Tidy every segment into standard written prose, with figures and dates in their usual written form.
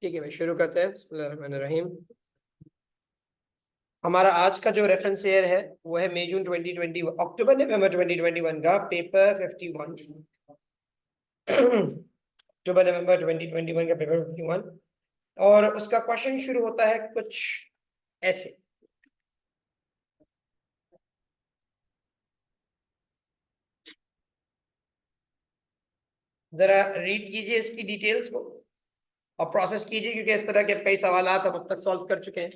ठीक है भाई, शुरू करते हैं। बिस्मिल्लाहिर्रहमानिर्रहीम। हमारा आज का जो रेफरेंस ईयर है वो है मई जून 2020, अक्टूबर नवंबर 2021 का पेपर 51। अक्टूबर नवंबर 2021 का पेपर 51 और उसका क्वेश्चन शुरू होता है कुछ ऐसे। जरा रीड कीजिए इसकी डिटेल्स को और प्रोसेस कीजिए, क्योंकि इस तरह के कई सवाल हम अब तक सॉल्व कर चुके हैं।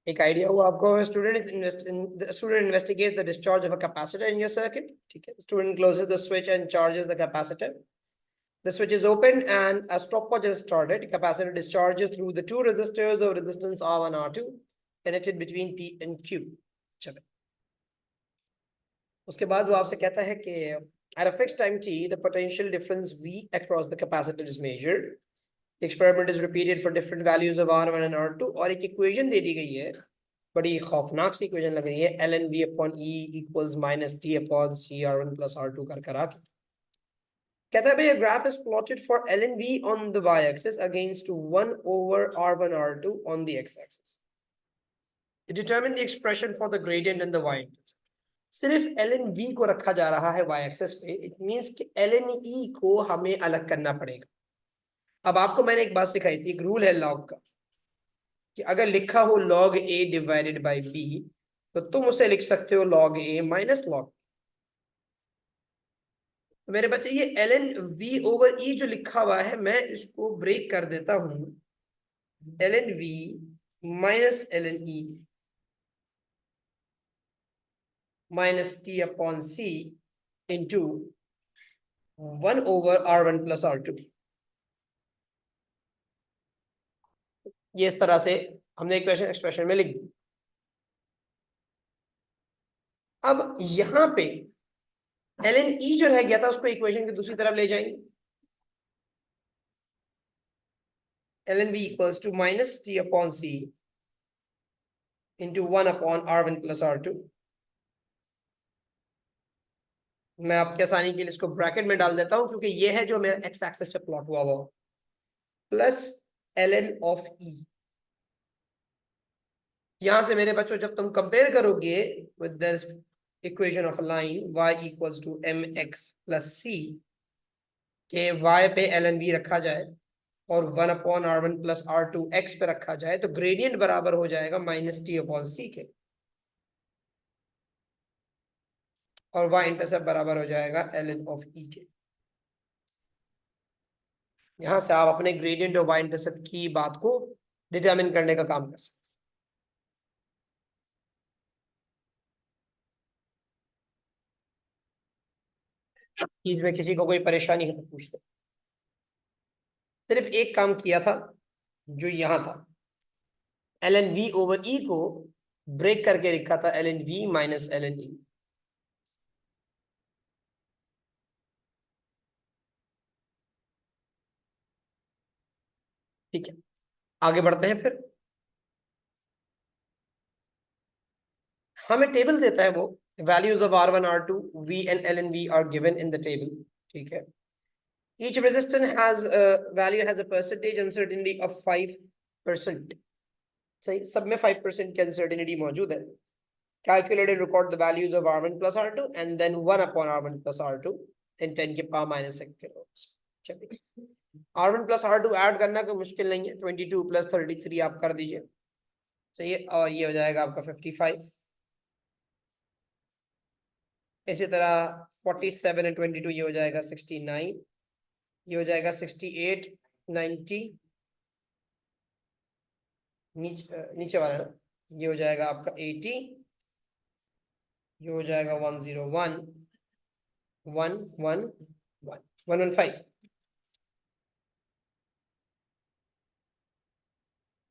एक आइडिया हुआ आपको। Student investigate the discharge of a capacitor in your circuit. ठीक है, student closes the switch and charges the capacitor. The switch is open and a stopwatch is started. Capacitor discharges through the two resistors of resistance R1 and R2 connected between P and Q. चलो, उसके बाद वो आपसे कहता है कि at a fixed time t, the potential difference V across the capacitor is measured. The experiment is repeated for different values of R1 and R2. और एक equation दे दी गई है, बड़ी खौफनाक सी equation लग रही है, ln V upon E equals minus T upon C R1 plus R2 कर करा के कहता है भाई, a graph is plotted for ln V on the y-axis against 1 over R1 R2 on the x-axis. Determine the expression for the gradient and the y-intercept. सिर्फ ln V को रखा जा रहा है y-axis पे, it means कि ln E को हमें अलग करना पड़ेगा। अब आपको मैंने एक बात सिखाई थी, एक रूल है लॉग का, कि अगर लिखा हो log A divided by B, तो तुम उसे लिख सकते हो log A माइनस log। मेरे बच्चे, ये ln V ओवर E जो लिखा हुआ है, मैं इसको ब्रेक कर देता हूं, ln V minus ln E minus T upon C into 1 over R1 plus R2। ये इस तरह से हमने इक्वेशन एक्सप्रेशन में लिख दी। अब यहां पे ln E जो रह गया था उसको इक्वेशन की दूसरी तरफ ले जाएंगे। ln V equals to minus T upon C into 1 upon R1 plus R2। मैं आपके आसानी के लिए इसको ब्रैकेट में डाल देता हूं, क्योंकि ये है जो मेरा एक्स एक्सिस पे प्लॉट हुआ हुआ, प्लस ln ऑफ E। यहां से मेरे बच्चों, जब तुम कंपेयर करोगे with the equation of line y equals to mx plus c, के y पे ln v रखा जाए और 1 upon R1 plus R2 x पे रखा जाए, तो ग्रेडियंट बराबर हो जाएगा माइनस टी अपॉन सी के, और y इंटरसेप्ट बराबर हो जाएगा ln ऑफ e के। यहां से आप अपने ग्रेडियंट और y इंटरसेप्ट की बात को डिटरमिन करने का काम कर सकते। चीज में किसी को कोई परेशानी है तो पूछ लो। सिर्फ एक काम किया था जो यहां था, ln v ओवर e को ब्रेक करके लिखा था ln v minus ln e। ठीक है, आगे बढ़ते हैं। फिर हमें टेबल देता है वो, values of R1 R2 V and ln V are given in the table। ठीक है, each resistor has value has a percentage uncertainty of 5%। सही, सब में 5% की अनसर्टेनिटी मौजूद है। Calculate and record the values of R1 plus R2 and then 1 upon R1 plus R2 in 10 के power minus 6 किलोस। चलिए, R1 plus R2 ऐड करना कोई मुश्किल नहीं है, 22 प्लस 33 आप कर दीजिए। सही है, और ये हो जाएगा आपका 55। इसी तरह 47 एंड 22 ये हो जाएगा 69, ये हो जाएगा 68, 90, नीचे वाला ना, ये हो जाएगा आपका 80, ये हो जाएगा 101, 111, 115।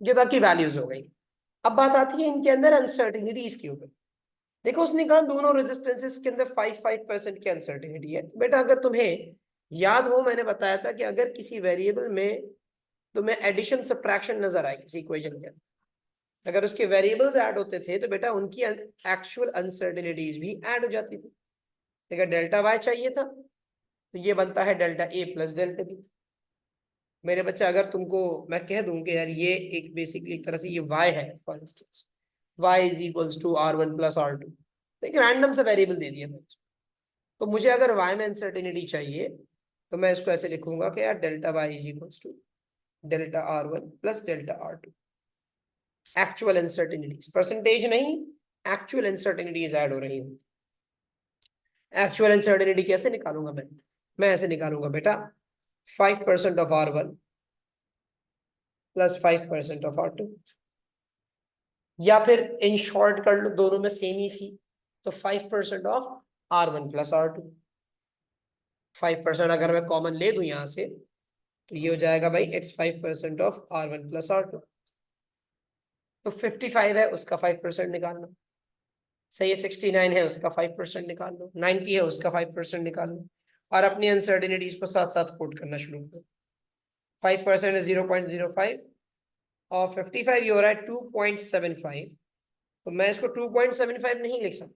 ये तो आपकी वैल्यूज हो गई। अब बात आती है इनके अंदर अनसर्टिनिटीज के ऊपर। देखो उसने कहा दोनों रेजिस्टेंसेस के अंदर 5% की अनसर्टिनिटी है। बेटा अगर तुम्हें याद हो, मैंने बताया था कि अगर किसी वेरिएबल में तुम्हें एडिशन सब्ट्रैक्शन नजर आए किसी इक्वेशन के अंदर, अगर उसके वेरिएबल्स ऐड होते थे तो बेटा उनकी एक्चुअल अनसर्टिनिटीज भी ऐड हो जाती थी। अगर डेल्टा वाई चाहिए था तो ये बनता है delta A plus delta B. मेरे बच्चे अगर तुमको मैं कह दूं कि यार ये एक बेसिकली एक तरह से ये y है, for instance y is equals to r1 plus r2, एक रैंडम सा वेरिएबल दे दिया मैंने, तो मुझे अगर y में अनसर्टेनिटी चाहिए तो मैं इसको ऐसे लिखूंगा कि यार delta y is equals to delta r1 plus delta r2। Actual uncertainties, percentage नहीं, एक्चुअल अनसर्टेनिटीज ऐड हो रही हूँ। एक्चुअल अनसर्टेनिटी कैसे निकालूंगा मैं ऐसे निकालूंगा बेटा 5% of r1 plus 5% of r2, या फिर इन शॉर्ट कर लो, दोनों में सेम ही थी, तो 5% ऑफ r1 प्लस r2। 5% अगर मैं कॉमन ले दूं यहां से तो ये हो जाएगा भाई it's 5% of r1 plus r2। तो 55 है उसका 5% निकाल लो, सही है। 69 है उसका 5% निकाल लो, 90 है उसका 5% निकाल लो, और अपनी अनसर्टेनिटीज को साथ साथ कोट करना शुरू करो। 5% है 0.05 और 55 ये हो रहा है 2.75। तो मैं इसको 2.75 नहीं लिख सकता,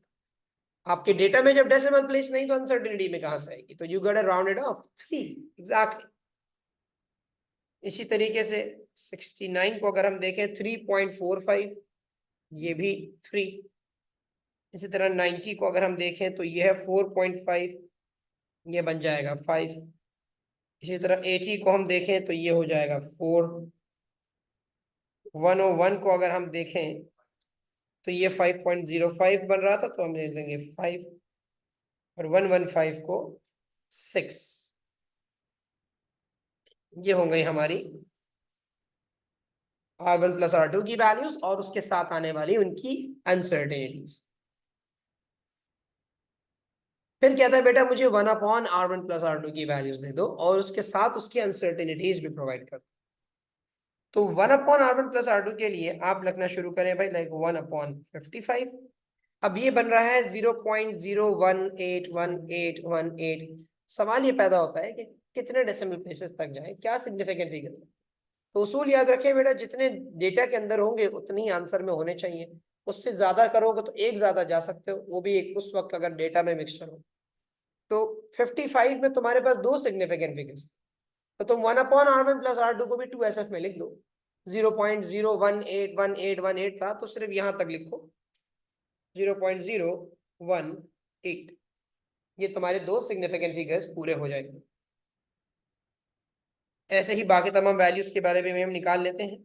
आपके डेटा में जब डेसिमल प्लेस नहीं तो अनसर्टेनिटी में कहां से आएगी, तो you got rounded off 3 exactly. इसी तरीके से 69 को अगर हम देखें 3.45, ये भी 3। इसी तरह 90 को अगर हम देखें तो ये है 4.5, ये बन जाएगा 5। इसी तरह 80 को हम देखें तो ये हो जाएगा 4। 101 को अगर हम देखें तो ये 5.05 बन रहा था, तो हम दे देंगे 5, और 115 को 6। ये हो गई हमारी r1 प्लस r2 की वैल्यूज और उसके साथ आने वाली उनकी अनसर्टेनिटीज। फिर कहता है बेटा मुझे 1/r1 प्लस r2 की वैल्यूज दे दो और उसके साथ उसकी अनसर्टेनिटीज भी प्रोवाइड कर दो। तो 1/r1 प्लस r2 के लिए आप लिखना शुरू करें भाई, लाइक 1/55। अब ये बन रहा है 0.0181818। सवाल ये पैदा होता है कि कितने डेसिमल प्लेसेस तक जाए, क्या सिग्निफिकेंट फिगर। तो उसूल याद रखें बेटा, जितने डेटा के अंदर होंगे उतने ही आंसर में होने चाहिए। उससे ज्यादा करोगे तो एक ज्यादा जा सकते हो, वो भी एक उस वक्त अगर डेटा में मिक्सचर हो। तो 55 में तुम्हारे पास दो सिग्निफिकेंट फिगर्स, तो तुम 1/r1 प्लस r2 को भी 2SF में लिख दो। 0.0181818 था तो सिर्फ यहां तक लिखो 0.018। ये तुम्हारे दो सिग्निफिकेंट फिगर्स पूरे हो जाएंगे। ऐसे ही बाकी तमाम वैल्यूज के बारे में हम निकाल लेते हैं।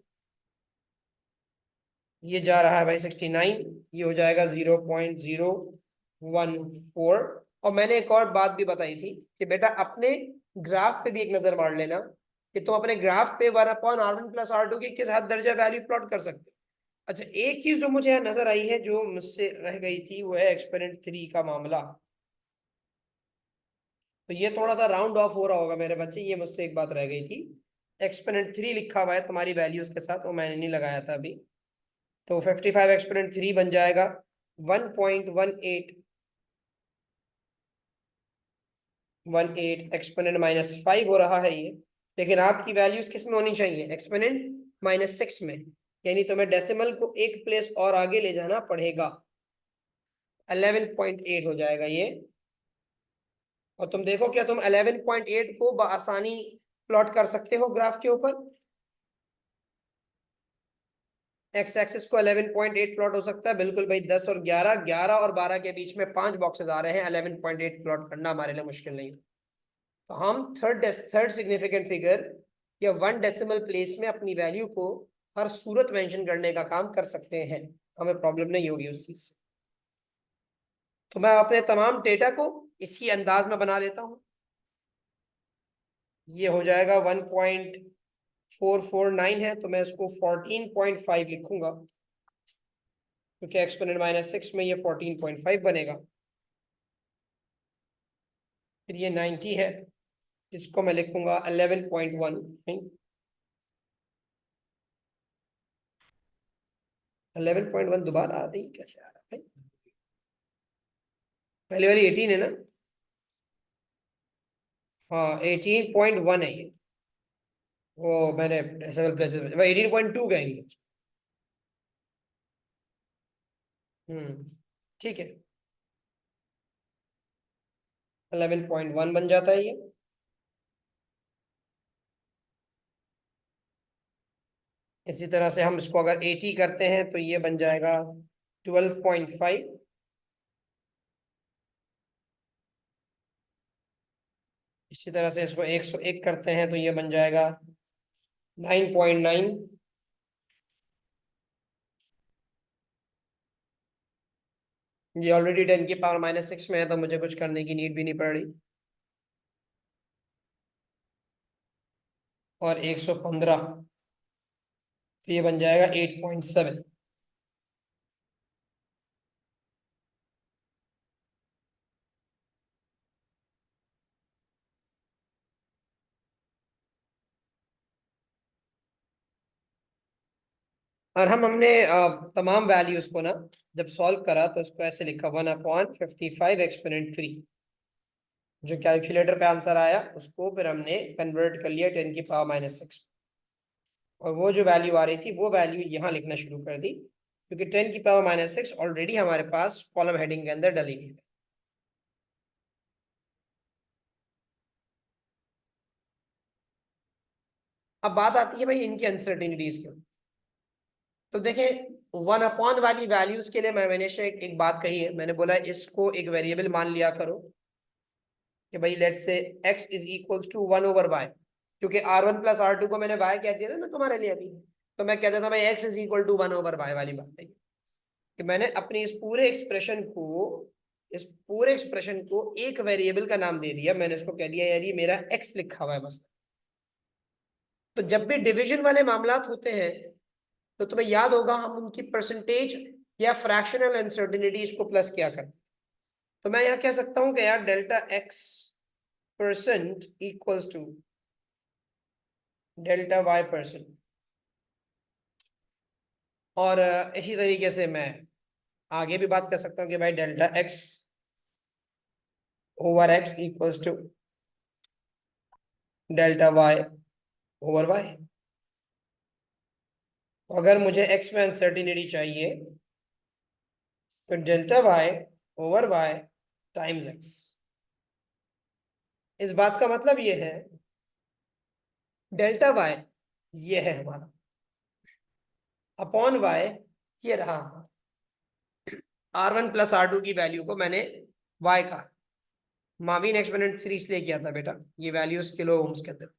ये जा रहा है भाई 69, ये हो जाएगा 0.014। और मैंने एक और बात भी बताई थी कि बेटा अपने ग्राफ पे भी एक नजर मार लेना कि तुम अपने ग्राफ पे 1/r1 प्लस r2 की किस हद दर्जा वैल्यू प्लॉट कर सकते हो। अच्छा, एक चीज जो मुझे यहाँ नजर आई है जो मुझसे रह गई थी वो है एक्सपेरिमेंट 3 का मामला। तो ये थोड़ा सा राउंड ऑफ हो रहा होगा मेरे बच्चे, ये मुझसे एक बात रह गई थी। एक्सपेरिमेंट 3 लिखा हुआ है तुम्हारी वैल्यूज के साथ, वो मैंने नहीं लगाया था अभी। तो 55 एक्सपोनेंट 3 बन जाएगा 1.1818 एक्सपोनेंट -5 हो रहा है ये। लेकिन आपकी वैल्यूज किस में होनी चाहिए, एक्सपोनेंट -6 में, यानी तुम्हें डेसिमल को एक प्लेस और आगे ले जाना पड़ेगा। 11.8 हो जाएगा ये। और तुम देखो क्या तुम 11.8 को आसानी प्लॉट कर सकते हो ग्राफ के ऊपर। एक्स एक्सिस को 11.8 प्लॉट हो सकता है, बिल्कुल भाई। 10 और 11, 11 और 12 के बीच में 5 बॉक्सेस आ रहे हैं, 11.8 प्लॉट करना हमारे लिए मुश्किल नहीं। तो हम थर्ड सिग्निफिकेंट फिगर या 1 डेसिमल प्लेस में अपनी वैल्यू को हर सूरत मेंशन करने का काम कर सकते हैं, हमें प्रॉब्लम नहीं होगी उस चीज से। तो मैं अपने तमाम डेटा को इसी अंदाज में बना लेता हूं। ये हो जाएगा 449 है, तो मैं इसको 14.5 लिखूंगा, क्योंकि एक्सपोनेंट -6 में ये 14.5 बनेगा। फिर ये 90 है, इसको मैं लिखूंगा 11.1। 11.1 दोबारा आ रही, कैसे आ रहा है? पहले वाली 18 है ना? हाँ, 18.1 है ये। वो मैंने डेसिमल प्लेसेस में 18.2 कहेंगे। ठीक है, 11.1 बन जाता है ये। इसी तरह से हम इसको अगर 80 करते हैं तो ये बन जाएगा 12.5। इसी तरह से इसको 101 करते हैं तो ये बन जाएगा 9.9। ये ऑलरेडी 10⁻⁻6 में है, तो मुझे कुछ करने की नीड भी नहीं पड़ रही। और 115, तो ये बन जाएगा 8.7। और हमने तमाम वैल्यूज को ना जब सॉल्व करा तो इसको ऐसे लिखा 1/55 एक्सपोनेंट 3। जो कैलकुलेटर पे आंसर आया उसको फिर हमने कन्वर्ट कर लिया 10⁻⁻6। और वो जो वैल्यू आ रही थी वो वैल्यू यहाँ लिखना शुरू कर दी, क्योंकि 10⁻⁻6 ऑलरेडी हमारे पास कॉलम हेडिंग के अंदर डली हुई है। अब बात आती है भाई इनकी अनसर्टेनिटीज की। तो देखें, 1 अपॉन वाली वैल्यूज के लिए मैंने एक बात कही है। मैंने बोला इसको एक वेरिएबल मान लिया करो कि भाई लेट से x is equals to 1/y, क्योंकि r1 + r2 को मैंने y कह दिया था ना तुम्हारे लिए अभी। तो मैं कहता था भाई x is equal to 1/y वाली बात है कि मैंने अपनी इस पूरे एक्सप्रेशन को एक वेरिएबल का नाम दे दिया। मैंने उसको कह दिया यार ये मेरा x लिखा हुआ है बस। तो जब भी डिवीजन वाले मामलात होते हैं तो तुम्हें याद होगा हम उनकी परसेंटेज या फ्रैक्शनल अनसर्टेनिटीज को प्लस किया करते। तो मैं यहाँ कह सकता हूँ कि यार delta x percent equals to delta y percent. और इसी तरीके से मैं आगे भी बात कर सकता हूँ कि भाई delta x over x equals to delta y over y। अगर मुझे x में अनसर्टिनिटी चाहिए तो delta y over y times x। इस बात का मतलब ये है डेल्टा y ये है हमारा, अपॉन y ये रहा। r1 + r2 की वैल्यू को मैंने y का माविन एक्सपोनेंट 3 इसलिए किया था बेटा, ये वैल्यूज किलो ओम्स के अंदर।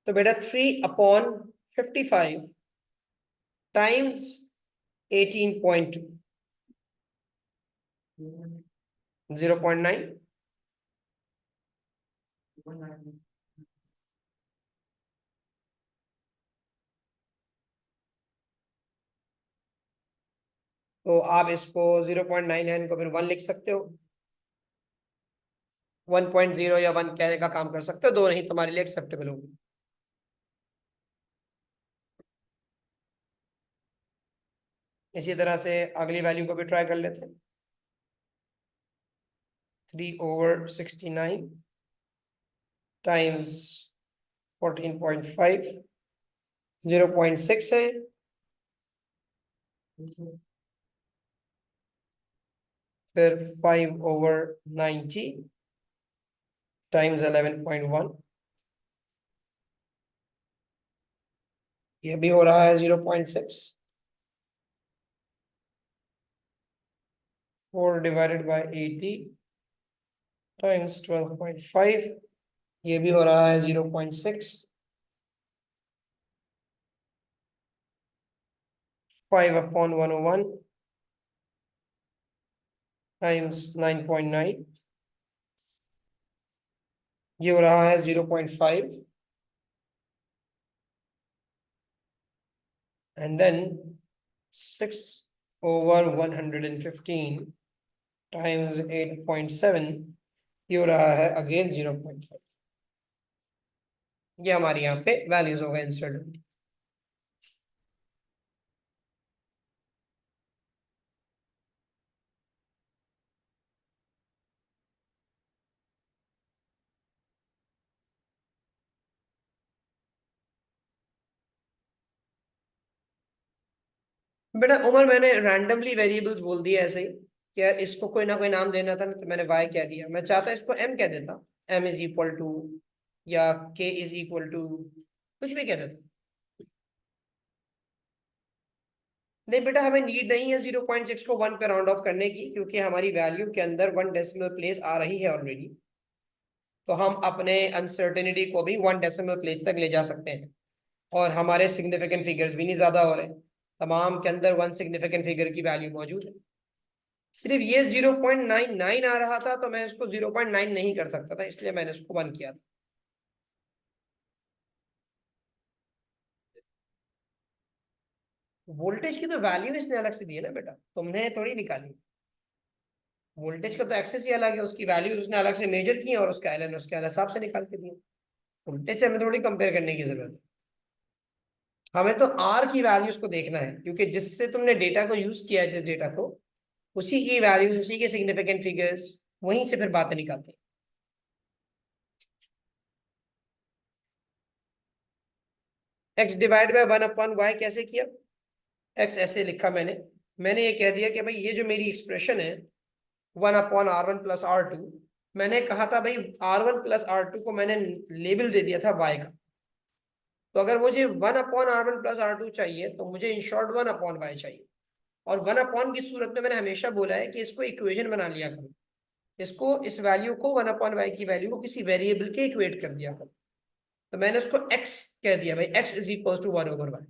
तो बेटा 3/55 टाइम्स 18.2 0.9। तो आप इसको 0.99 को फिर 1 लिख सकते हो, 1.0 या 1 कहने का काम कर सकते हो, दोनों ही तुम्हारे लिए एक्सेप्टेबल होंगे। इसी तरह से अगली वैल्यू को भी ट्राई कर लेते हैं। 3/69 टाइम्स 14.5 0.6 है। फिर 5/90 टाइम्स 11.1, ये भी हो रहा है 0.6। 4/80 टाइम्स 12.5, ये भी हो रहा है 0.6। 5/101 टाइम्स 9.9, ये हो रहा है 0.5 एंड देन 6/115 टाइम्स 8.7, ये हो रहा है अगेन 0.5। ये हमारे यहाँ पे वैल्यूज हो गए इंसर्ट। बेटा उमर, मैंने रैंडमली वेरिएबल्स बोल दिए ऐसे ही कि यार इसको कोई ना कोई नाम देना था ना, तो मैंने वाई कह दिया। मैं चाहता इसको एम कह देता, एम इज इक्वल टू, या के इज इक्वल टू, कुछ भी कह देता। नहीं बेटा, हमें नीड नहीं है 0.6 को 1 पे राउंड ऑफ करने की, क्योंकि हमारी वैल्यू के अंदर 1 डेसिमल प्लेस आ रही है ऑलरेडी। तो हम अपने अनसर्टेनिटी को भी 1 डेसिमल प्लेस तक ले जा सकते हैं। और हमारे सिग्निफिकेंट फिगर्स भी नहीं ज्यादा हो रहे, तमाम के अंदर वन सिग्निफिकेंट फिगर की वैल्यू मौजूद है। सिर्फ ये 0.99 आ रहा था, तो मैं इसको 0.9 नहीं कर सकता था, इसलिए मैंने इसको 1 किया था। वोल्टेज की तो वैल्यू इसने अलग से दी है ना बेटा, तुमने थोड़ी निकाली। वोल्टेज का तो एक्सेस ही अलग है, उसकी वैल्यू उसने अलग से मेजर की है और उसका एलन उसके अलग हिसाब से निकाल के दिया। वोल्टेज से हमें थोड़ी कंपेयर करने की जरूरत है। हमें तो आर की वैल्यूज को देखना है, क्योंकि जिससे तुमने डेटा को यूज किया है, जिस डेटा को, उसी की वैल्यूज, उसी के सिग्निफिकेंट फिगर्स, वहीं से फिर बातें निकालते हैं। एक्स डिवाइड बाय 1/y कैसे किया? एक्स ऐसे लिखा मैंने। मैंने ये कह दिया कि भाई ये जो मेरी एक्सप्रेशन है 1/r1 + r2, मैंने कहा था भाई r1 + r2 को मैंने लेबल दे दिया था y का। तो अगर मुझे 1/r1 + r2 चाहिए, तो मुझे इन शॉर्ट 1/y चाहिए। और 1 की सूरत में मैंने हमेशा बोला है कि इसको इक्वेशन बना लिया करो। इसको, इस वैल्यू को 1/y की वैल्यू को किसी वेरिएबल के इक्वेट कर दिया करो। तो मैंने उसको x कह दिया भाई, x is equal to 1/y।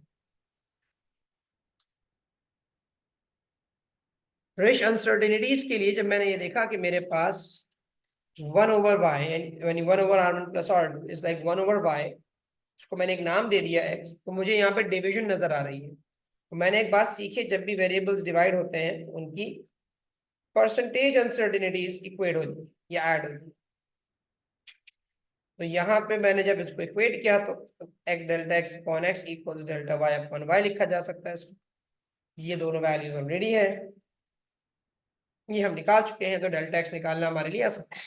रेश अनसर्टेनिटीज के लिए जब मैंने ये देखा कि मेरे पास 1/y, यानी 1/r1 + r2 is like 1/y, उसको मैंने एक नाम दे दिया x, तो मुझे यहाँ पे डिवीजन नजर आ रही है। तो मैंने एक बात सीखी, जब भी वेरिएबल्स डिवाइड होते हैं तो उनकी परसेंटेज अनसर्टेनिटीज इक्वेट होती है या ऐड होती है। तो यहाँ पे मैंने जब इसको इक्वेट किया, तो एक delta x upon x equals delta y upon y लिखा जा सकता है इसको। ये दोनों वैल्यूज ऑलरेडी है, ये हम निकाल चुके हैं, तो डेल्टा एक्स निकालना हमारे लिए आसान है।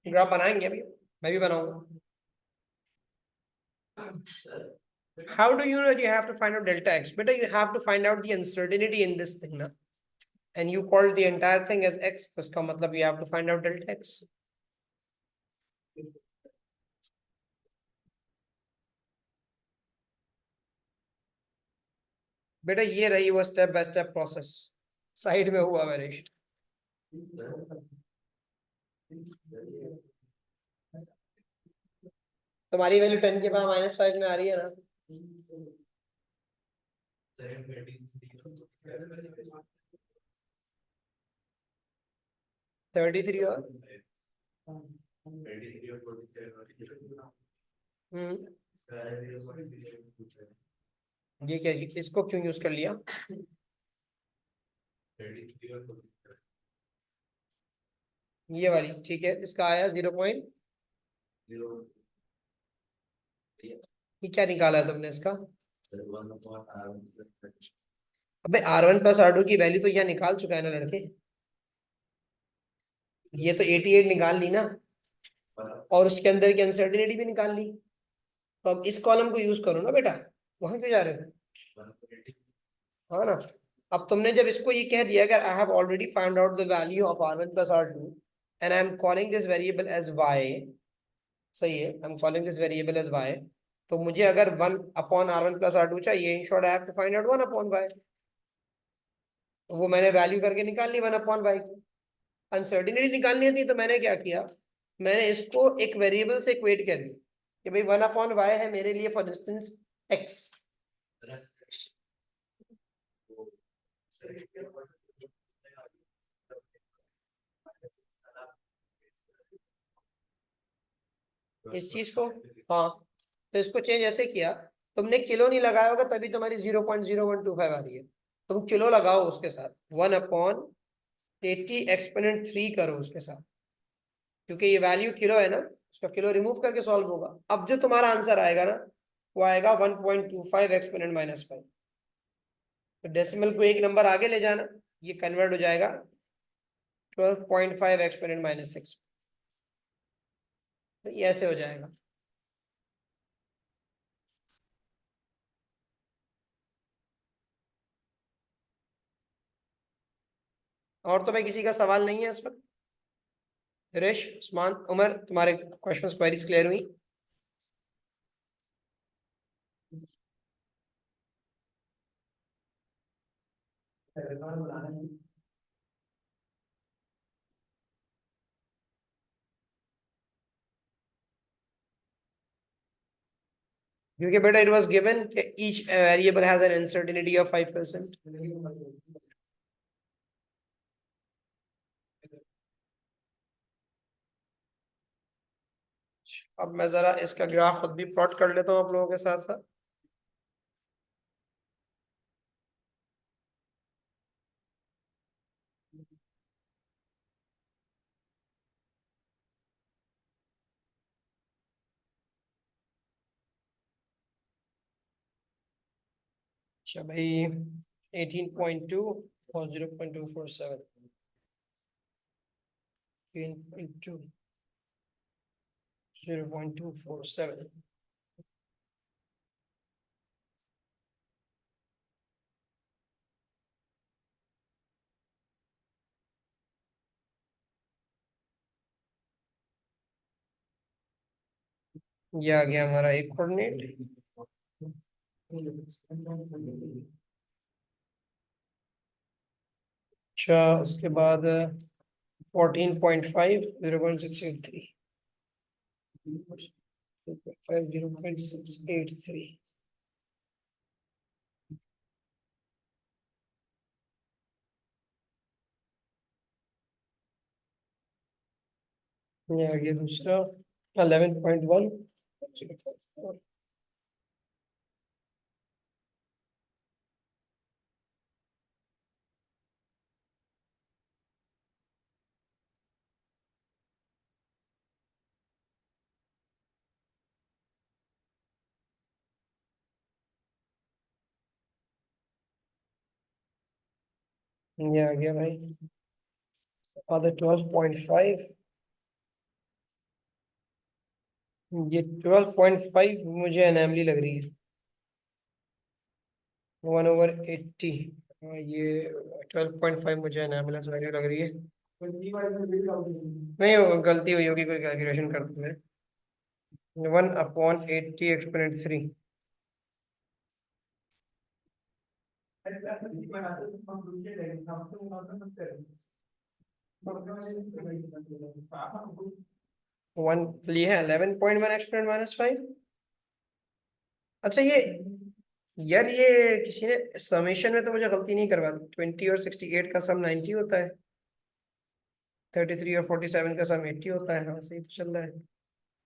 ग्राफ बनाएंगे अभी, मैं भी बनाऊंगा। How do you know that you have to find out delta x? Beta, you have to find out the uncertainty in this thing, na? And you called the entire thing as x, तो इसका मतलब you have to find out delta x. बेटा ये रही वो step by step process, side में हुआ variation. तुम्हारी वैल्यू 10 के पावर -5 में आ रही है ना? 33 और ये क्या, इसको क्यों यूज कर लिया? ये वाली ठीक है, इसका आया 0. ये क्या निकाला है तुमने इसका? अबे R1 + R2 की वैल्यू तो यहाँ निकाल चुका है ना लड़के। ये तो 88 निकाल ली ना, और उसके अंदर की अनसर्टेनिटी भी निकाल ली। तो अब इस कॉलम को यूज करो ना बेटा, वहां क्यों जा रहे हो? हाँ ना। अब तुमने जब इसको ये कह दिया कि I have already find out the value of R1 + R2 and I am calling this variable as y, सही है, I am calling this variable as y, तो मुझे अगर 1/R1 + R2 चाहिए, in short I have to find out 1/y। तो वो मैंने value करके निकाल ली 1/y की। अनसर्टेनिटी निकालनी थी, तो मैंने क्या किया, मैंने इसको एक वेरिएबल से इक्वेट कर दिया कि भाई 1/y है मेरे लिए फॉर इंस्टेंस x। इस चीज को, हाँ, तो इसको चेंज ऐसे किया, तुमने किलो नहीं लगाया होगा तभी तुम्हारी 0.0125 आ रही है। तुम किलो लगाओ उसके साथ, 1/80 exponent 3 करो उसके साथ, क्योंकि ये वैल्यू किलो है ना, उसका किलो रिमूव करके सॉल्व होगा। अब जो तुम्हारा आंसर आएगा ना, वो आएगा 1.25 exponent-5। तो डेसिमल को एक नंबर आगे ले जाना, ये कन्वर्ट हो जाएगा 12.5 exponent-6। तो ये ऐसे हो जाएगा। और तो भाई किसी का सवाल नहीं है इस वक्त? हरीश, उस्मान, उमर, तुम्हारे क्वेश्चंस क्वेरीज क्लियर हुई? क्योंकि बेटा इट वाज गिवन कि each variable has an uncertainty of 5%। अब मैं जरा इसका ग्राफ खुद भी प्लॉट कर लेता हूँ आप लोगों के साथ साथ। अच्छा भाई, 18.2 और 0.247, 18.2, 0.247। ये आ गया हमारा एक कोऑर्डिनेट। अच्छा, उसके बाद 14.5, 0.683, 0.683। ये आ गया दूसरा 11.1। ये आ गया भाई आधा 12.5। ये 12.5 मुझे अनैमली लग रही है, 1/80। ये 12.5 मुझे अनैमलेस वैल्यू लग रही है। नहीं, वो गलती हुई होगी, कोई कैलकुलेशन कर दूं मैं। 1/80 exponent 3। वन ये है 11.1 एक्सपोनेंट माइनस 5। अच्छा ये यार ये किसी ने समेशन में तो मुझे गलती नहीं करवा दी। 20 और 68 का सम 90 होता है। 33 और 47 का सम 80 होता है। हाँ सही तो चल रहा है।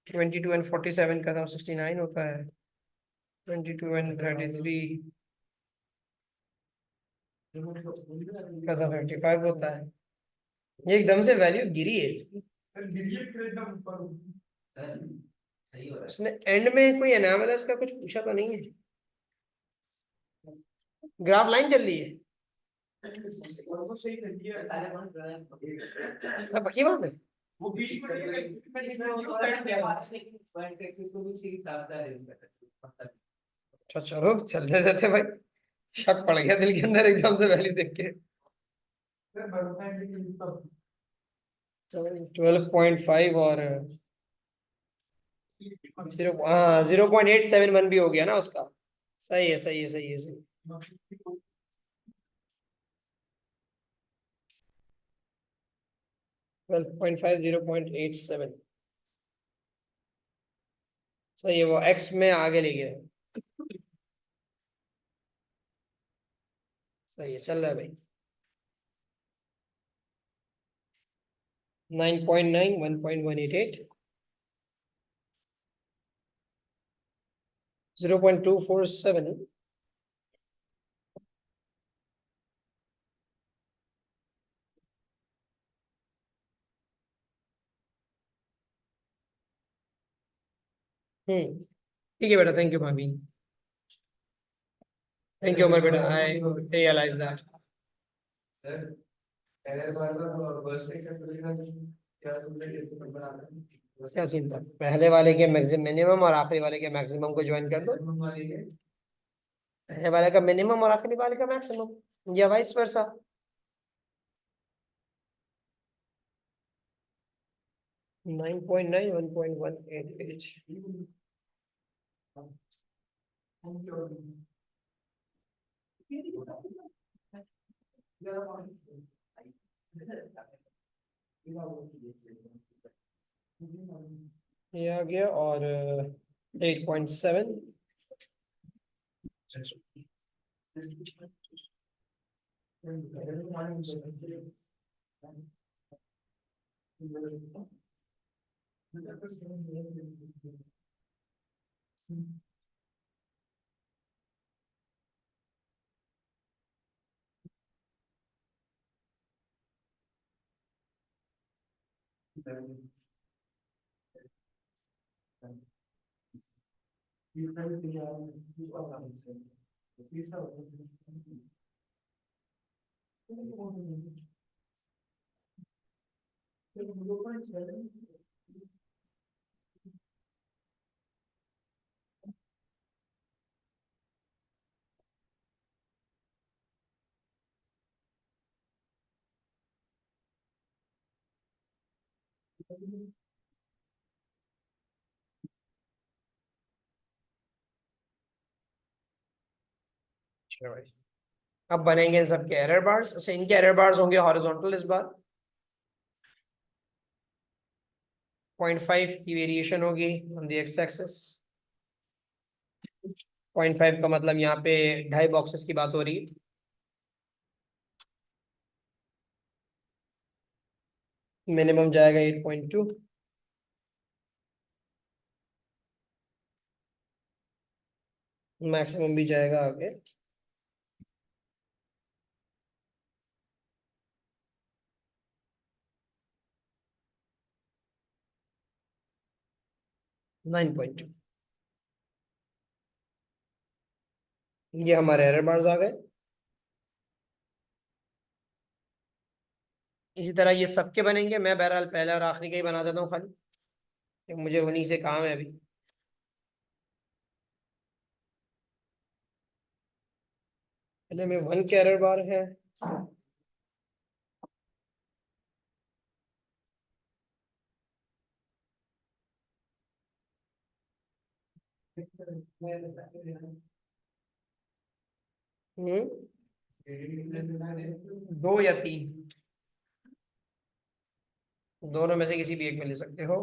22 एंड 47 का सम 69 होता है। 22 एंड 33 का सम 55 होता है। ये एकदम से वैल्यू गिरी है इसकी। इसने एंड में कोई एनालिसिस का कुछ पूछा तो नहीं है। ग्राफ लाइन चल रही है। पक्की बात है। अच्छा चलो चलने देते भाई। शक पड़ गया दिल के अंदर एकदम से वैल्यू देख के। 12.5 और 0.871 भी हो गया ना उसका। सही है सही है सही है सही। 12.5 0.87 सही है। वो एक्स में आगे ले गया। सही है चल रहा है भाई। 9.9 1.188 0.247 ठीक है बेटा थैंक यू भाभी। थैंक यू अमर बेटा आई रियलाइज दैट। क्या सीन था पहले वाले के मैक्सिमम मिनिमम और आखिरी वाले के मैक्सिमम को ज्वाइन कर दो। पहले वाले का मिनिमम और आखिरी वाले का मैक्सिमम या vice versa. Nine point nine 1.188 ये आ गया और 8.7 चलो भाई अब बनेंगे इन सबके एरर बार्स। अच्छा इनके एरर बार्स होंगे हॉरिजॉन्टल इस बार। 0.5 की वेरिएशन होगी ऑन द एक्स एक्सिस। 0.5 का मतलब यहाँ पे ढाई बॉक्सेस की बात हो रही है। मिनिमम जाएगा 8.2। मैक्सिमम भी जाएगा आगे 9.2। ये हमारे एरर बार्स आ गए। इसी तरह ये सबके बनेंगे। मैं बहरहाल पहले और आखिरी का ही बना देता हूँ खाली कि मुझे उन्हीं से काम है अभी। पहले में 1 के एरर बार है। हम्म 2 या 3 दोनों में से किसी भी एक में ले सकते हो।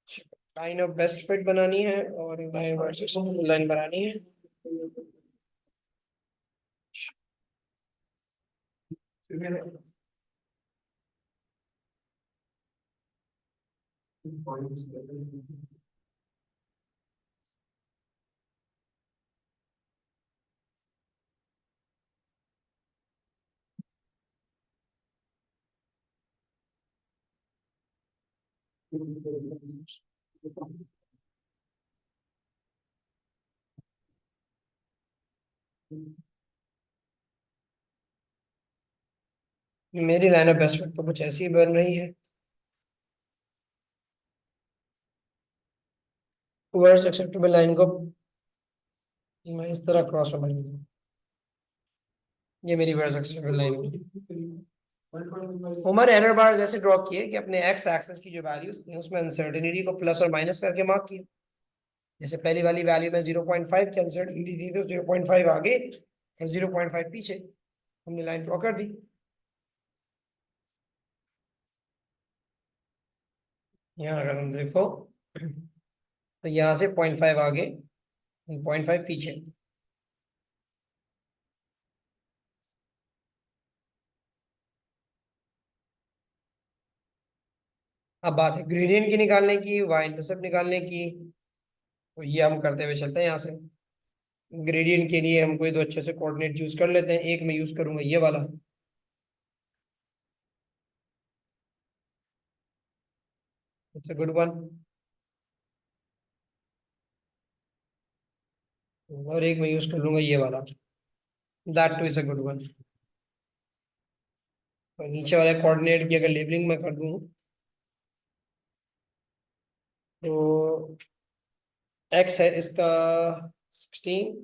लाइन ऑफ बेस्ट फिट बनानी है और लाइन वर्सेस लाइन बनानी है। मेरी लाइन ऑफ बेस्ट फिट तो कुछ ऐसी बन रही है। वर्स्ट एक्सेप्टेबल लाइन को मैं इस तरह क्रॉस में बना दूं। ये मेरी वर्स्ट एक्सेप्टेबल लाइन होगी। उमर एरर बार ऐसे ड्रॉ किए कि अपने एक्स एक्सेस की जो वैल्यूज थी उसमें अनसर्टेनिटी को प्लस और माइनस करके मार्क किया। जैसे पहली वाली वैल्यू में 0.5 की अनसर्टेनिटी थी तो 0.5 आगे और 0.5 पीछे हमने लाइन ड्रॉ कर दी। यहाँ अगर हम देखो तो यहाँ से 0.5 आगे 0.5 पीछे। अब बात है ग्रेडियंट की निकालने की, वाई इंटरसेप्ट निकालने की। तो ये हम करते हुए चलते हैं यहाँ से। ग्रेडियंट के लिए हम कोई दो अच्छे से कोऑर्डिनेट यूज कर लेते हैं। एक मैं यूज करूंगा ये वाला, इट्स अ गुड वन। और एक मैं यूज कर लूंगा ये वाला, that two is a good one. और नीचे वाले कोऑर्डिनेट की अगर लेबलिंग मैं कर दूं तो एक्स है इसका 16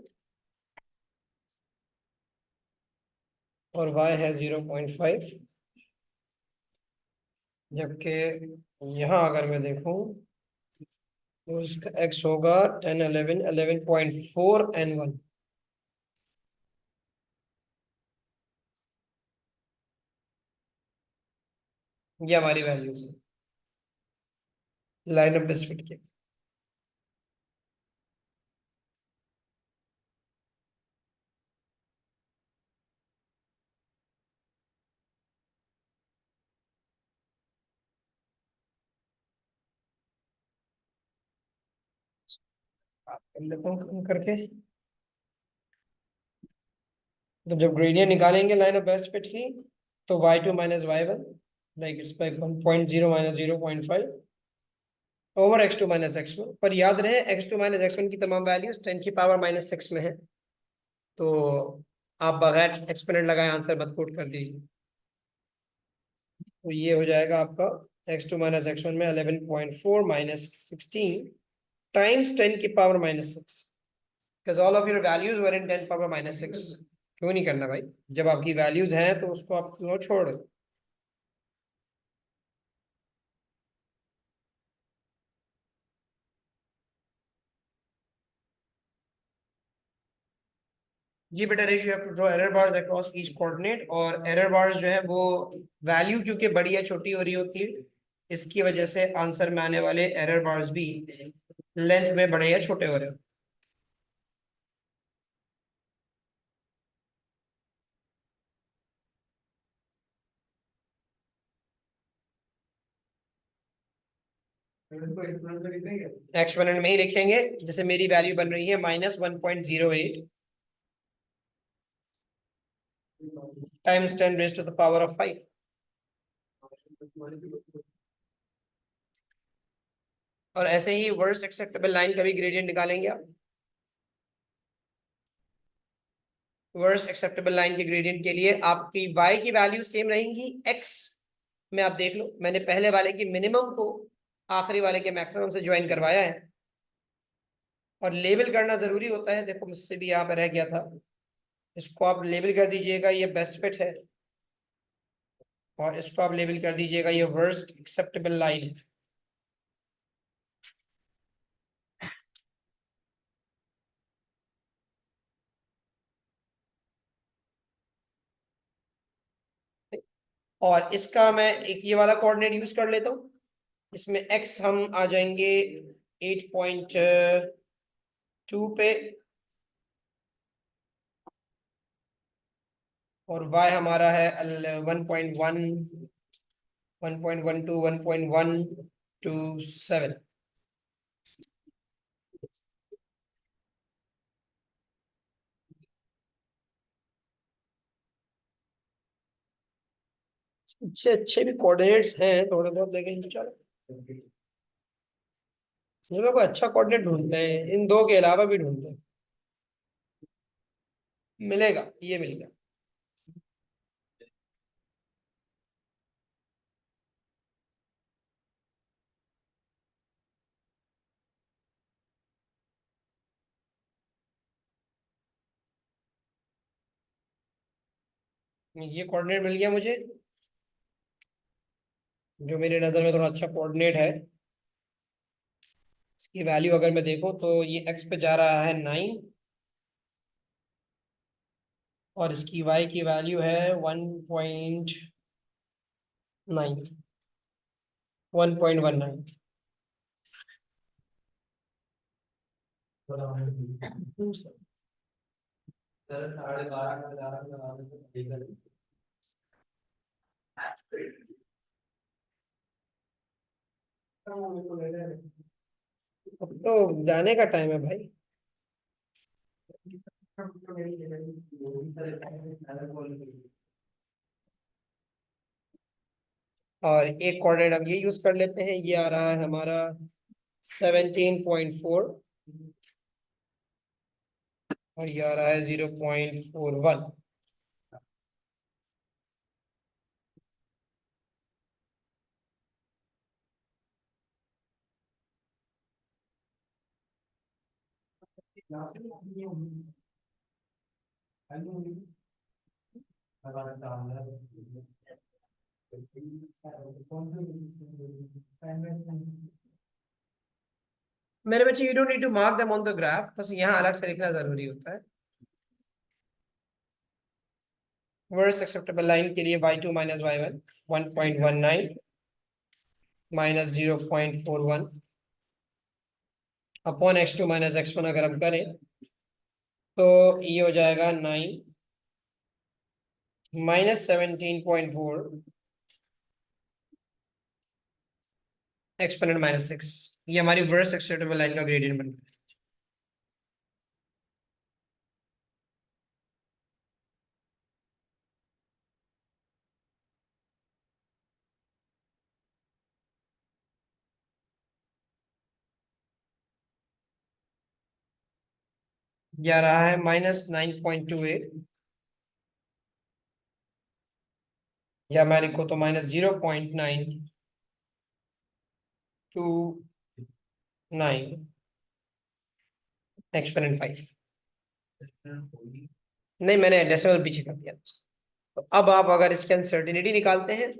और वाई है 0.5। जबकि यहाँ अगर मैं देखूं तो इसका एक्स होगा 10 11 11.4 एन 1। ये हमारी वैल्यूज है लाइन ऑफ बेस्ट फिट की। कर लेता हूँ कम करके। तो जब ग्रेडियंट निकालेंगे लाइन ऑफ बेस्ट फिट की तो y2 minus y one like it's by 1.0 minus 0.5 over x2 minus x1। पर याद रहे x2 माइनस x1 की तमाम वैल्यूज 10 की पावर माइनस 6 में है। तो आप बगैर एक्सपोनेंट लगाए आंसर मत कोट कर दीजिए। तो ये हो जाएगा आपका x2 माइनस x1 में 11.4 माइनस 16 टाइम्स 10 की power minus 6, because all of your values were in 10 power minus 6। क्यों नहीं करना भाई, जब आपकी वैल्यूज हैं तो उसको आप क्यों छोड़ दो। जी बेटा ratio have to draw error bars across each coordinate. और एरर बार्स जो है वो वैल्यू क्योंकि बड़ी या छोटी हो रही होती है इसकी वजह से आंसर में आने वाले एरर बार्स भी लेंथ में बड़े या छोटे हो रहे होते हैं। एक्सपोनेंट में ही लिखेंगे। जैसे मेरी वैल्यू बन रही है -1.08 times 10 raise to the power of 5। और ऐसे ही वर्स्ट एक्सेप्टेबल लाइन का भी ग्रेडियंट निकालेंगे आप। वर्स्ट एक्सेप्टेबल लाइन के ग्रेडियंट के लिए आपकी y की वैल्यू सेम रहेंगी x में। आप देख लो मैंने पहले वाले के मिनिमम को आखिरी वाले के मैक्सिमम से ज्वाइन करवाया है। और लेबल करना जरूरी होता है। देखो मुझसे भी यहाँ पे रह गया था, इसको आप लेबल कर दीजिएगा ये बेस्ट फिट है और इसको आप लेबल कर दीजिएगा ये वर्स्ट एक्सेप्टेबल लाइन है। और इसका मैं एक ये वाला कोऑर्डिनेट यूज कर लेता हूँ। इसमें x हम आ जाएंगे 8.2 पे और y हमारा है 1.1 1.12 1.127। अच्छे अच्छे भी कोऑर्डिनेट्स हैं थोड़े बहुत, लेकिन चलो ये लोग अच्छा कोऑर्डिनेट ढूंढते हैं, इन दो के अलावा भी ढूंढते हैं। मिलेगा, ये मिल गया। ये कोऑर्डिनेट मिल गया मुझे, जो मेरी नज़र में थोड़ा अच्छा कोऑर्डिनेट है। इसकी वैल्यू अगर मैं देखूं तो ये एक्स पे जा रहा है 9 और इसकी वाई की वैल्यू है 1.9 1.19। अब तो जाने का टाइम है भाई। और एक कोऑर्डिनेट हम ये यूज कर लेते हैं, ये आ रहा है हमारा 17.4 और ये आ रहा है 0.41। मेरे बच्चे, you don't need to mark them on the graph, बस यहाँ अलग से लिखना जरूरी होता है। वर्स्ट एक्सेप्टेबल लाइन के लिए y2 minus y1 1.19 minus 0.41 upon x2 minus x1 अगर हम करें तो ये हो जाएगा 9 माइनस 17.4 एक्सपोनेंट माइनस 6। ये हमारी वर्स्ट एक्सेप्टेबल लाइन का ग्रेडियंट बन गया। ये आ रहा है -9.28 या हमारे को तो -0.929 एक्सपोनेंट 5। नहीं, मैंने डेसिमल पीछे कर दिया। तो अब आप अगर इसकी अनसर्टेनिटी निकालते हैं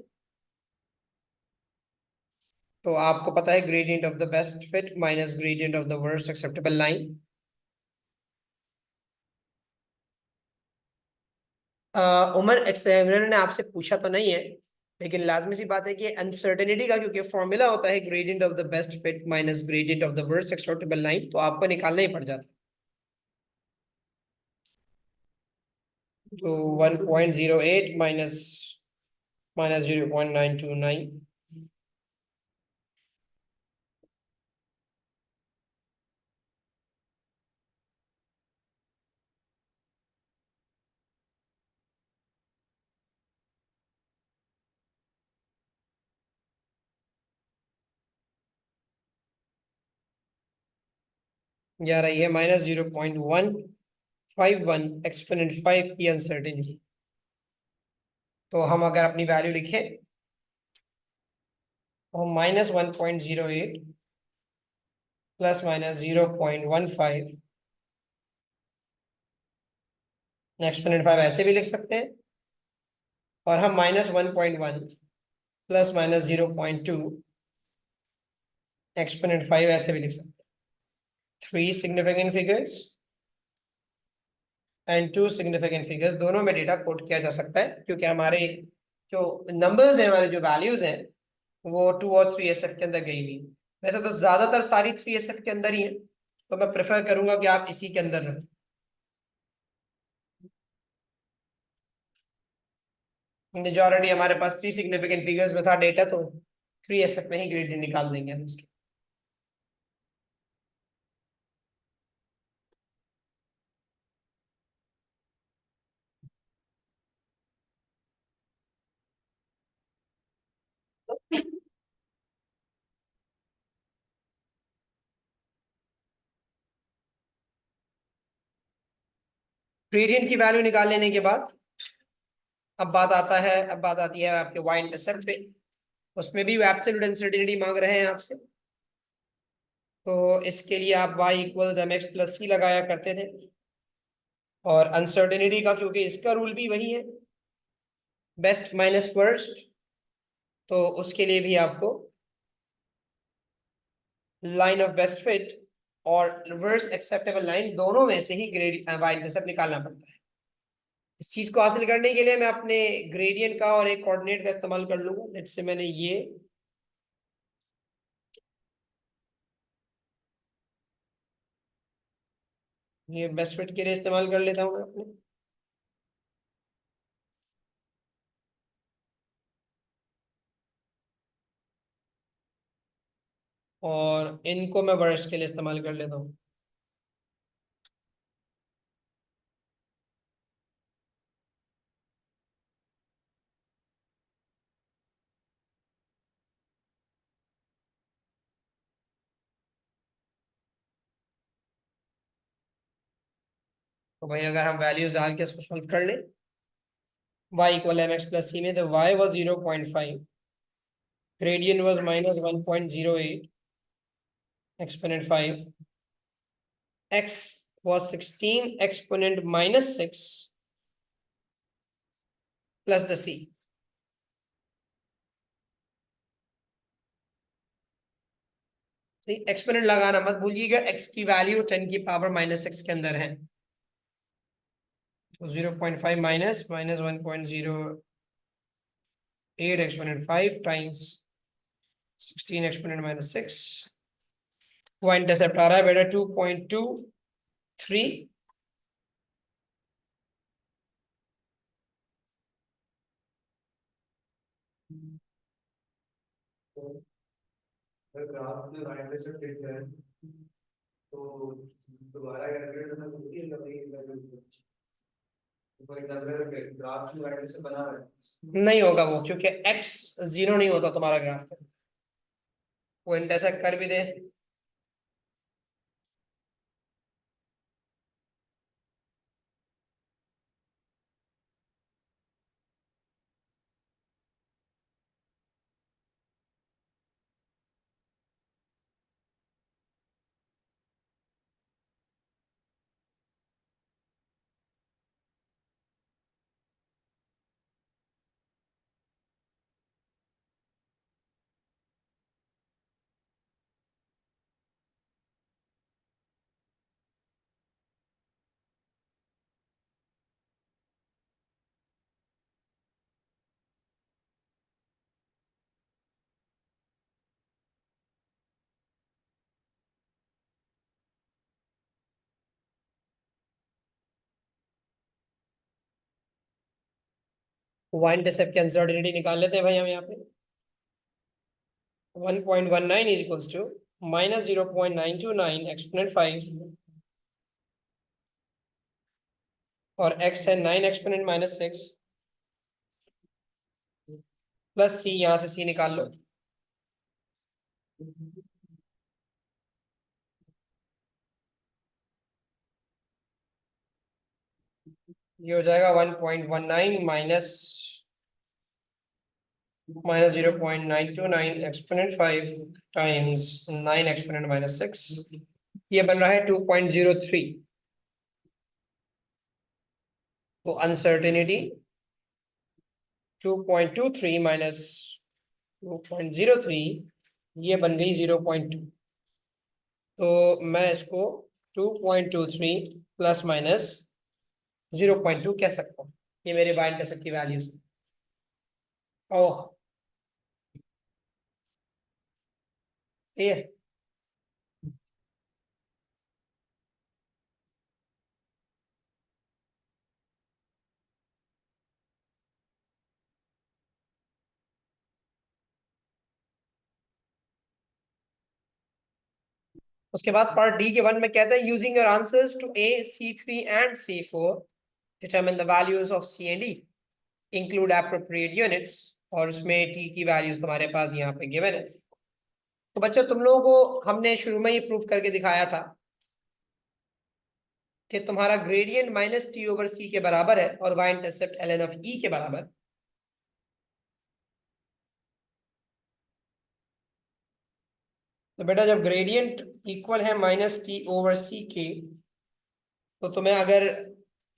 तो आपको पता है gradient of the best fit minus gradient of the worst acceptable line. उमर, एक्सएमिनर ने आपसे पूछा तो नहीं है, लेकिन लाजमी सी बात है कि अनसर्टेनिटी का क्योंकि फॉर्मूला होता है gradient of the best fit minus gradient of the worst acceptable line, तो आपको निकालना ही पड़ जाता है। तो 1.08 माइनस माइनस 0.929 जा रही है -0.151 एक्सपोनेंट 5 की अनसर्टेनिटी। तो हम अगर अपनी वैल्यू लिखें तो -1.08 प्लस माइनस 0.15 एक्सपोनेंट 5 ऐसे भी लिख सकते हैं, और हम -1.1 प्लस माइनस 0.2 एक्सपोनेंट 5 ऐसे भी लिख सकते हैं। 3 significant figures and 2 significant figures, दोनों में डेटा कोड किया जा सकता है, क्योंकि हमारे जो नंबर्स हैं, हमारे जो वैल्यूज हैं, वो 2 और 3SF के अंदर गई नहीं। वैसे तो ज्यादातर सारी 3SF के अंदर ही है, तो मैं प्रेफर करूंगा कि आप इसी के अंदर रहें। मेजॉरिटी हमारे पास 3 सिग्निफिकेंट फिगर्स में था डेटा, तो 3SF में ही ग्रेडियंट निकाल देंगे हम उसके। ग्रेडियंट की वैल्यू निकाल लेने के बाद अब बात आती है आपके वाई इंटरसेप्ट पे। उसमें भी वो एब्सोल्यूट अनसर्टेनिटी मांग रहे हैं आपसे। तो इसके लिए आप y इक्वल्स mx प्लस सी लगाया करते थे, और अनसर्टेनिटी का क्योंकि इसका रूल भी वही है, बेस्ट माइनस वर्स्ट, तो उसके लिए भी आपको लाइन ऑफ बेस्ट फिट और वर्स्ट एक्सेप्टेबल लाइन दोनों में से ही ग्रेड वाई इंटरसेप्ट निकालना पड़ता है। इस चीज को हासिल करने के लिए मैं अपने ग्रेडियंट का और एक कोऑर्डिनेट का इस्तेमाल कर लूंगा। लेट्स से मैंने ये बेस्ट फिट के लिए इस्तेमाल कर लेता हूँ मैं अपने, और इनको मैं वर्स्ट के लिए इस्तेमाल कर लेता हूँ। तो भाई अगर हम वैल्यूज डाल के इसको सॉल्व कर लें, y equal M X plus C में, तो y was 0.5, gradient was -1.08 exponent 5, x was 16 exponent -6 plus the c। Exponent लगाना मत भूलिएगा, x की वैल्यू 10 की पावर -6 के अंदर है। तो 0.5 minus minus 1.08 exponent 5 times 16 exponent -6। वो इंटरसेप्ट आ रहा है बेटा 2.23। ग्राफ में माइनस से फिट है, तो दोबारा कैलकुलेट करना जरूरी है नहीं? फॉर एग्जांपल ग्राफ की माइनस से बना है, नहीं होगा वो, क्योंकि x 0 नहीं होता तुम्हारा ग्राफ का। वो इंटरसेक्ट कर भी दे, y इंटरसेप्ट की अनसर्टेनिटी निकाल लेते हैं भाई हम यहाँ पे। 1.19 इज इक्वल्स टू -0.929 एक्सपोनेंट 5, और x है 9 एक्सपोनेंट -6 प्लस c, यहाँ से c निकाल लो। ये हो जाएगा 1.19 माइनस 0.929 एक्सपोनेंट 5 टाइम्स 9 एक्सपोनेंट -6, ये बन रहा है 2.03। तो अनसर्टेनिटी 2.23 माइनस 2.03, ये बन गई 0.2। तो मैं इसको 2.23 प्लस माइनस 0.2 कह सकता हूँ। ये मेरे बाय इंटरसेप्ट की वैल्यूज। ओह, ठीक है। उसके बाद पार्ट डी के 1 में कहते हैं using your answers to a C3 and C4 determine the values of C and D, include appropriate units, और उसमें टी की वैल्यूज तुम्हारे पास यहाँ पे गिवन है। तो बच्चों तुम लोगों को हमने शुरू में ही प्रूफ करके दिखाया था कि तुम्हारा gradient minus T over C के बराबर है और Y intercept L N of E के बराबर। तो बेटा जब ग्रेडियंट इक्वल है माइनस टी ओवर सी के, तो तुम्हें अगर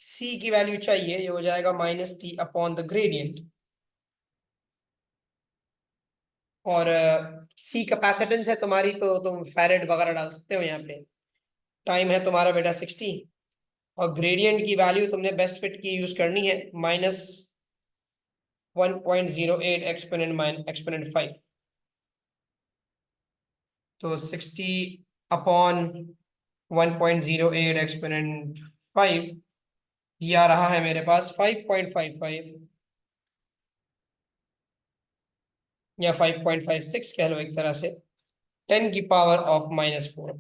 सी की वैल्यू चाहिए, ये हो जाएगा minus T upon the gradient. और सी कैपेसिटेंस है तुम्हारी, तो तुम फैरेड वगैरह डाल सकते हो यहाँ पे। टाइम है तुम्हारा बेटा 60, और ग्रेडियंट की वैल्यू तुमने बेस्ट फिट की यूज करनी है, माइनस 1.08 एक्सपोनेंट 5। तो 60 अपॉन 1.08 एक्सपोनेंट 5, ये आ रहा है मेरे पास 5.55 या 5.56 कह लो एक तरह से, 10 की पावर ऑफ -4।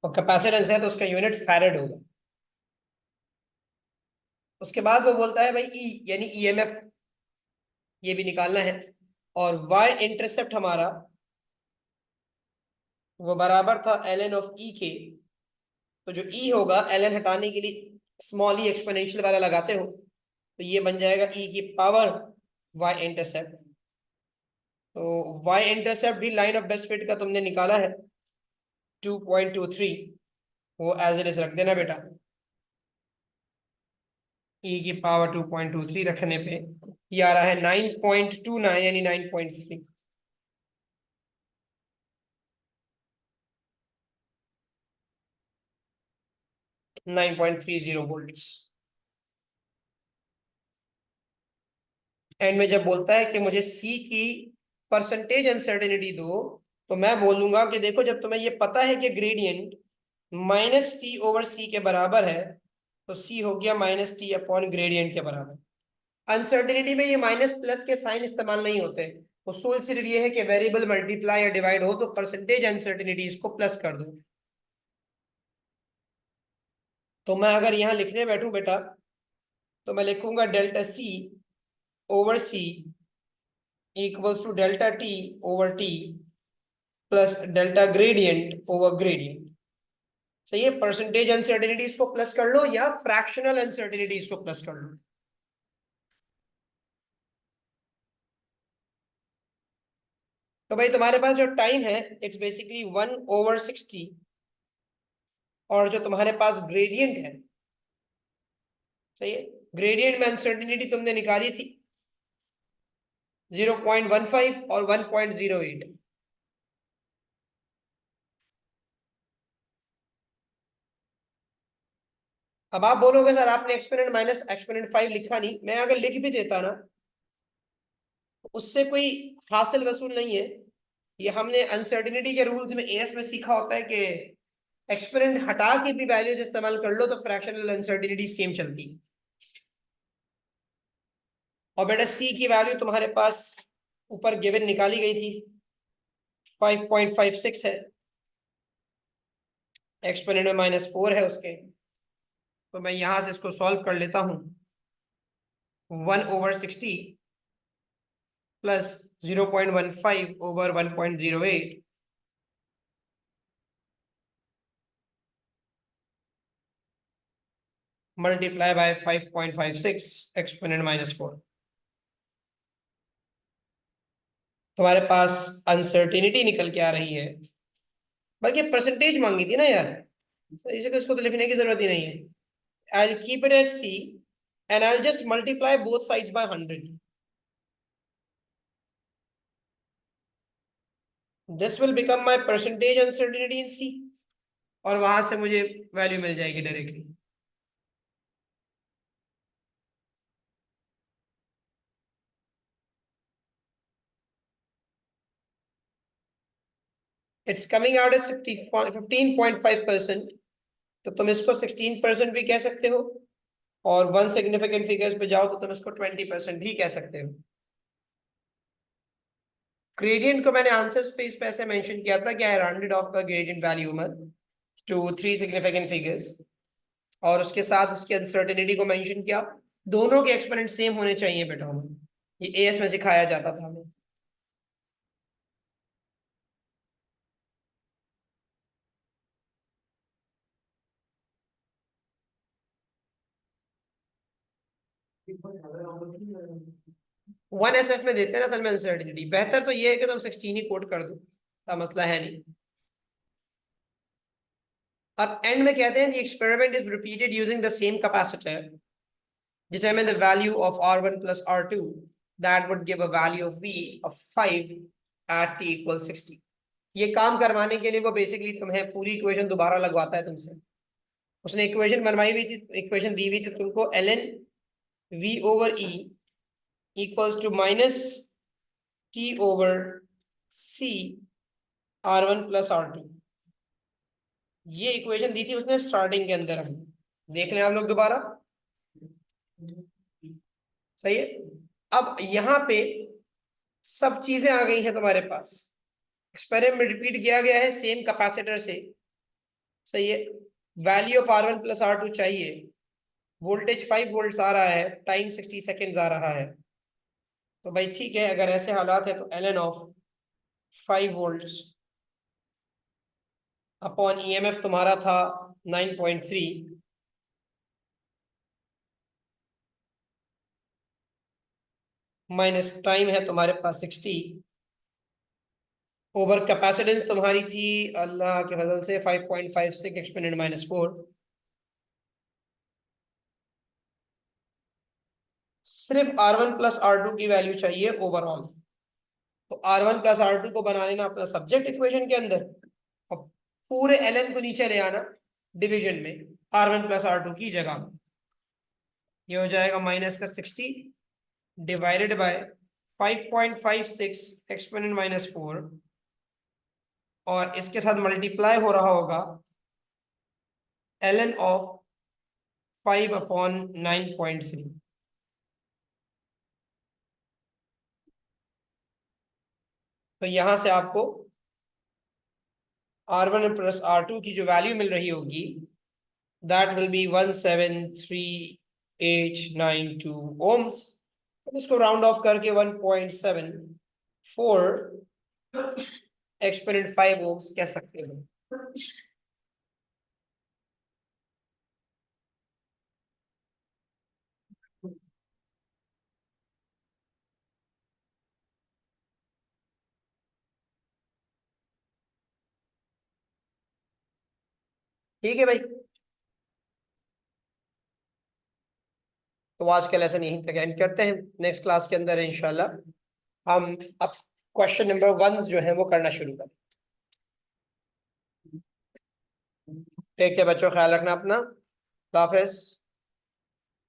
और कैपेसिटेंस है तो उसका यूनिट फैरेड होगा। उसके बाद वो बोलता है भाई ई यानी ईएमएफ ये भी निकालना है, और वाई इंटरसेप्ट हमारा वो बराबर था एल एन ऑफ ई के। तो जो ई होगा एल एन हटाने के लिए स्मॉल ई एक्सपोनेंशियल वाला लगाते हो, तो ये बन जाएगा ई की पावर वाई इंटरसेप्ट। तो वाई इंटरसेप्ट भी लाइन ऑफ बेस्ट फिट का तुमने निकाला है 2.23, वो एज इट इज रख देना बेटा। ई की पावर 2.23 रखने पे ये आ रहा है 9.29 यानी 9.3। 9.30 वोल्ट्स। एंड में जब बोलता है कि मुझे सी की परसेंटेज अनसर्टेनिटी दो, तो मैं बोलूंगा कि देखो जब तुम्हें ये पता है कि gradient minus T over C के बराबर है, तो सी हो गया माइनस टी अपॉन ग्रेडियंट के बराबर। अनसर्टेनिटी में ये माइनस प्लस के साइन इस्तेमाल नहीं होते। उसूल सिर्फ ये है कि वेरिएबल मल्टीप्लाई या डिवाइड हो तो परसेंटेज अनसर्टेनिटी इसको प्लस कर दो। तो मैं अगर यहाँ लिखने बैठूं बेटा, तो मैं लिखूंगा delta C over C equals to delta T over T plus delta gradient over gradient. सही है। परसेंटेज अनसर्टेनिटीज को प्लस कर लो या फ्रैक्शनल अनसर्टेनिटीज को प्लस कर लो। तो भाई तुम्हारे पास जो टाइम है इट्स बेसिकली 1/60, और जो तुम्हारे पास ग्रेडियंट है, सही है, ग्रेडियंट में अनसर्टेनिटी तुमने निकाली थी 0.15 और 1.08। अब आप बोलोगे सर आपने एक्सपोनेंट माइनस एक्सपोनेंट 5 लिखा नहीं, मैं अगर लिख भी देता ना, उससे कोई हासिल वसूल नहीं है। ये हमने अनसर्टेनिटी के रूल्स में एएस में सीखा होता है कि एक्सपोनेंट हटा के भी वैल्यूज इस्तेमाल कर लो तो फ्रैक्शनल अनसर्टेनिटी सेम चलती है। और बेटा सी की वैल्यू तुम्हारे पास ऊपर गिवन निकाली गई थी 5.56 है, एक्सपोनेंट में -4 है उसके। तो मैं यहां से इसको सॉल्व कर लेता हूं। 1/60 plus 0.15 over 1.08 multiply by 5.56 exponent -4। तुम्हारे पास अनसर्टेनिटी निकल के आ रही है, बल्कि परसेंटेज मांगी थी ना यार, तो इसे इसको तो लिखने की जरूरत ही नहीं है। I'll keep it as C and I'll just multiply both sides by 100. This will become my percentage uncertainty in C, और वहां से मुझे वैल्यू मिल जाएगी directly. It's coming out as 15.5%, तो तुम इसको 16% भी कह सकते हो, और वन सिग्निफिकेंट फिगर्स पे जाओ तो तुम इसको 20% भी कह सकते हो। ग्रेडियंट को मैंने आंसर स्पेस पे ऐसे मेंशन किया था कि I rounded off the gradient value to 3 significant figures, और उसके साथ उसकी अनसर्टेनिटी को मेंशन किया। दोनों के एक्सपोनेंट सेम होने चाहिए बेटा हमें, ये एएस में सिखाया जाता था हमें। वन एस एफ में देते हैं ना असल में अनसर्टेनिटी, बेहतर तो ये है कि तुम 16 ही कोट कर दो, का मसला है नहीं। अब एंड में कहते हैं the experiment is repeated using the same capacitor, determine the value of R1 plus R2 that would give a value of V of 5 at t equals 60। ये काम करवाने के लिए वो बेसिकली तुम्हें पूरी इक्वेशन दोबारा लगवाता है तुमसे। उसने इक्वेशन बनवाई हुई थी, इक्वेशन दी हुई थी तुमको, ln V over E equals to minus T over C R1 plus R2। ये इक्वेशन दी थी उसने स्टार्टिंग के अंदर, हम देख लें आप लोग दोबारा, सही है। अब यहाँ पे सब चीजें आ गई हैं तुम्हारे पास, एक्सपेरिमेंट रिपीट किया गया है सेम कैपेसिटर से, सही है। Value of R1 plus R2 चाहिए, वोल्टेज 5 वोल्ट आ रहा है, टाइम 60 सेकेंड्स आ रहा है। तो भाई ठीक है, अगर ऐसे हालात है तो ln of 5 volt upon EMF तुम्हारा था 9.3, माइनस टाइम है तुम्हारे पास 60, ओवर कैपेसिटेंस तुम्हारी थी अल्लाह के फजल से 5.56 एक्सपोनेंट -4। सिर्फ R1 प्लस R2 की वैल्यू चाहिए ओवरऑल, तो R1 प्लस R2 को बना लेना अपना सब्जेक्ट इक्वेशन के अंदर, और पूरे ln को नीचे ले आना डिवीजन में R1 प्लस R2 की जगह। ये हो जाएगा माइनस का 60 डिवाइडेड बाय 5.56 एक्सपोनेंट -4, और इसके साथ मल्टीप्लाई हो रहा होगा ln ऑफ 5 अपॉन 9.3। तो यहां से आपको R1 प्लस R2 की जो वैल्यू मिल रही होगी दैट विल बी 173.892 ओम्स। इसको राउंड ऑफ करके 1.74 एक्सपोनेंट 5 ओम्स कह सकते हो। ठीक है भाई, तो आज का लेसन यहीं तक एंड करते हैं। नेक्स्ट क्लास के अंदर इंशाल्लाह हम अब क्वेश्चन नंबर 1 जो है वो करना शुरू करें। ठीक है बच्चों, ख्याल रखना अपना, अल्लाह हाफिज।